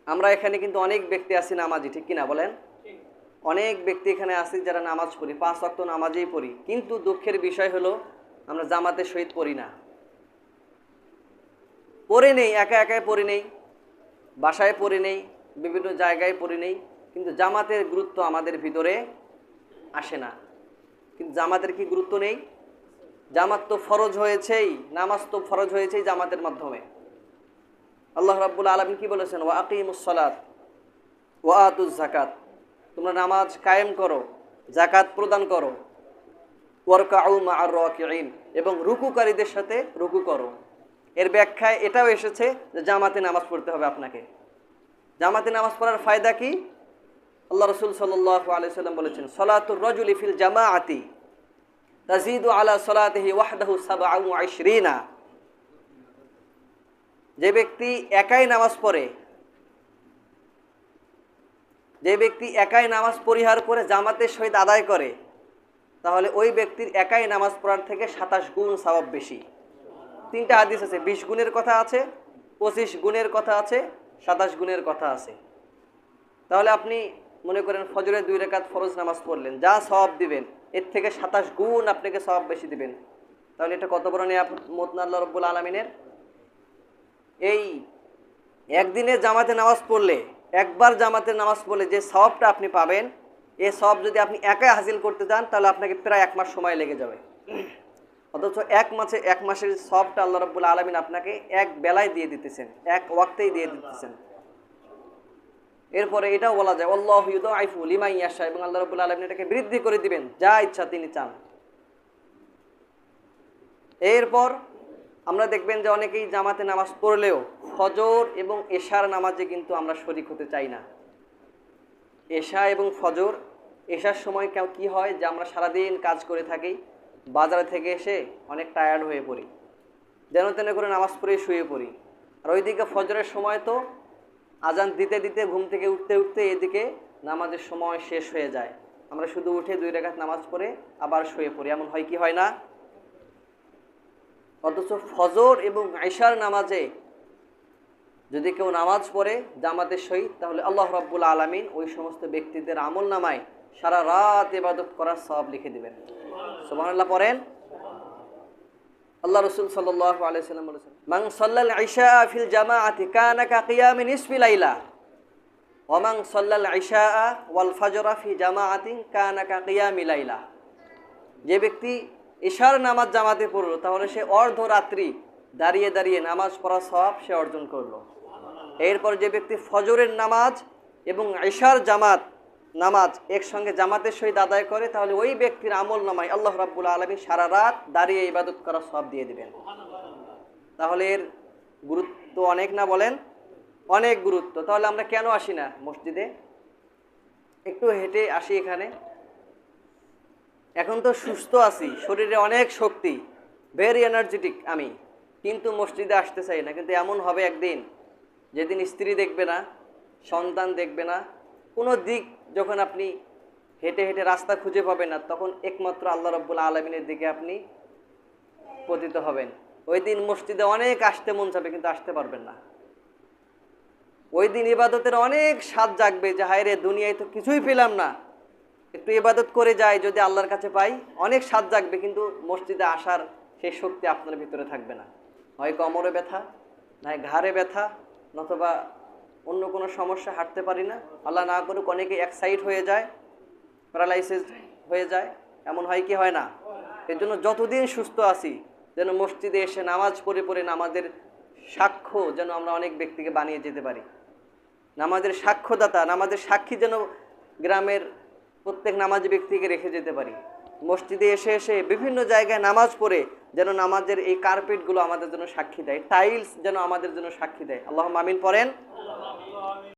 আমরা এখানে কিন্তু অনেক ব্যক্তি আছি নামাজি, ঠিক কিনা বলেন? অনেক ব্যক্তি এখানে আছি যারা নামাজ পড়ি, 5 ওয়াক্ত নামাজেই পড়ি, কিন্তু দুঃখের বিষয় হলো আমরা জামাতের সহিত পড়ি না, পড়ে নেই, একা একাই পড়ি নেই, বাসায় পড়ি নেই, বিভিন্ন জায়গায় পড়ি নেই, কিন্তু জামাতের গুরুত্ব আমাদের ভিতরে আসে না। কিন্তু জামাতের কি গুরুত্ব নেই? জামাত তো ফরজ হয়েছেই, নামাজ তো ফরজ হয়েছেই জামাতের মাধ্যমে। আল্লাহ রাব্বুল আলামিন কি বলেছেন? ওয়া আকিমুস সালাত ওয়া আতুজ যাকাত, তোমরা নামাজ কায়েম করো, যাকাত প্রদান করো, ওয়ারকাউ মা'আর রাকিঈন, এবং রুকুকারীদের সাথে রুকু করো। এর ব্যাখ্যায় এটাও এসেছে যে জামাতে নামাজ পড়তে হবে আপনাকে। জামাতে নামাজ পড়ার ফায়দা কি? আল্লাহ রাসূল সাল্লাল্লাহু আলাইহি সাল্লাম বলেছেন, সালাতুর রাজুলি ফিল জামাআতি তাজিদু আলা সালাতিহি ওয়াহদাহু 27। যে ব্যক্তি একাই নামাজ পড়ে, যে ব্যক্তি একাই নামাজ পরিহার করে জামাতের সহিত আদায় করে, তাহলে ওই ব্যক্তির একাই নামাজ পড়ার থেকে 27 গুণ সওয়াব বেশি। 3টা হাদিস আছে, 20 গুণের কথা আছে, 25 গুণের কথা আছে, 27 গুণের কথা আছে। তাহলে আপনি মনে করেন ফজরে 2 রাকাত ফরজ নামাজ পড়লেন, যা সওয়াব দিবেন এর থেকে 27 গুণ আপনাকে সওয়াব বেশি দিবেন। তাহলে এটা কত বড় নিয়ামত না আল্লাহ রাব্বুল আলামিনের। এই একদিনে জামাতে নামাজ পড়লে, একবার জামাতে নামাজ পড়লে যে সওয়াবটা আপনি পাবেন, এই সওয়াব যদি আপনি একাই হাসিল করতে চান তাহলে আপনাকে প্রায় 1 মাস সময় লেগে যাবে। অথচ এক মাসের সওয়াবটা আল্লাহ রাব্বুল আলামিন আপনাকে এক বেলায় দিয়ে দিতেছেন, এক ওয়াক্তেই দিয়ে দিতেছেন। এরপরে এটাও বলা যায় আল্লাহু ইউদাইফু লিমান ইয়াশা, এবং আল্লাহ রাব্বুল আলামিন এটাকে বৃদ্ধি করে দিবেন যা ইচ্ছা তিনি চান। এরপর আমরা দেখবেন যে অনেকেই জামাতে নামাজ পড়লেও ফজর এবং এশার নামাজে কিন্তু আমরা শরীক হতে চাই না। এশা এবং ফজর, এশার সময় কি হয় যে আমরা সারাদিন কাজ করে থাকি, বাজার থেকে এসে অনেক টায়ার্ড হয়ে পড়ি, যেন তেন করে নামাজ পড়ে শুয়ে পড়ি। আর ওইদিকে ফজরের সময় তো আজান দিতে দিতে ঘুম থেকে উঠতে উঠতে এদিকে নামাজের সময় শেষ হয়ে যায়, আমরা শুধু উঠে 2 রাকাত নামাজ পড়ে আবার শুয়ে পড়ি। এমন হয় কি হয় না? অথচ ফজর এবং এশার নামাজে যদি কেউ নামাজ পড়ে জামাতের সহিত, তাহলে আল্লাহ রাব্বুল আলামিন ওই সমস্ত ব্যক্তিদের আমল নামায় সারা রাত ইবাদত করার সওয়াব লিখে দিবেন। সুবহানাল্লাহ পড়েন। আল্লাহ রাসূল সাল্লাল্লাহু আলাইহি সাল্লাম বলেছেন, মান সাল্লাল ইশা ফিল জামাআতি কানা কা কিয়ামি নিসফি লাইলা ওয়া মান সাল্লাল ইশা ওয়াল ফাজরা ফি জামাআতিন কানা কা কিয়ামি লাইলা। যে ব্যক্তি ইশার নামাজ জামাতে পড়লো তাহলে সে অর্ধরাত্রি দাঁড়িয়ে দাঁড়িয়ে নামাজ পড়ার সওয়াব সে অর্জন করলো। এরপর যে ব্যক্তি ফজরের নামাজ এবং ইশার নামাজ একসঙ্গে জামাতের সহিত আদায় করে, তাহলে ওই ব্যক্তির আমল নামায় আল্লাহ রাব্বুল আলামিন সারা রাত দাঁড়িয়ে ইবাদত করার সওয়াব দিয়ে দিবেন। তাহলে এর গুরুত্ব অনেক না বলেন? অনেক গুরুত্ব। তাহলে আমরা কেন আসি না মসজিদে? একটু হেঁটে আসি এখানে। এখন তো সুস্থ আছি, শরীরে অনেক শক্তি, ভেরি এনার্জেটিক আমি, কিন্তু মসজিদে আসতে চাই না। কিন্তু এমন হবে একদিন যেদিন স্ত্রী দেখবে না, সন্তান দেখবে না, কোনো দিক যখন আপনি হেঁটে হেঁটে রাস্তা খুঁজে পাবেন না, তখন একমাত্র আল্লাহ রাব্বুল আলামিনের দিকে আপনি পতিত হবেন। ওই দিন মসজিদে অনেক আসতে মন চাবে কিন্তু আসতে পারবেন না। ওই দিন ইবাদতের অনেক স্বাদ জাগবে যে হায় রে, দুনিয়ায় তো কিছুই পেলাম না, একটু ইবাদত করে যাই, যদি আল্লাহর কাছে পাই, অনেক স্বাদ জাগবে। কিন্তু মসজিদে আসার সেই শক্তি আপনার ভিতরে থাকবে না। হয় কোমরে ব্যথা, নয় ঘাড়ে ব্যথা, নতুবা অন্য কোনো সমস্যা, হাঁটতে পারি না, আল্লাহ না করুক অনেকে এক সাইড হয়ে যায়, প্যারালাইসিস হয়ে যায়। এমন হয় কি হয় না? এর জন্য যতদিন সুস্থ আছি যেন মসজিদে এসে নামাজ পড়ে পড়ে নামাজের সাক্ষ্য যেন আমরা অনেক ব্যক্তিকে বানিয়ে যেতে পারি। নামাজের সাক্ষ্যদাতা, নামাজের সাক্ষী যেন গ্রামের প্রত্যেক নামাজি ব্যক্তিকে রেখে যেতে পারি। মসজিদে এসে এসে বিভিন্ন জায়গায় নামাজ পড়ে যেন নামাজের এই কার্পেটগুলো আমাদের জন্য সাক্ষী দেয়, টাইলস যেন আমাদের জন্য সাক্ষী দেয়। আল্লাহুম্মা আমিন পড়েন।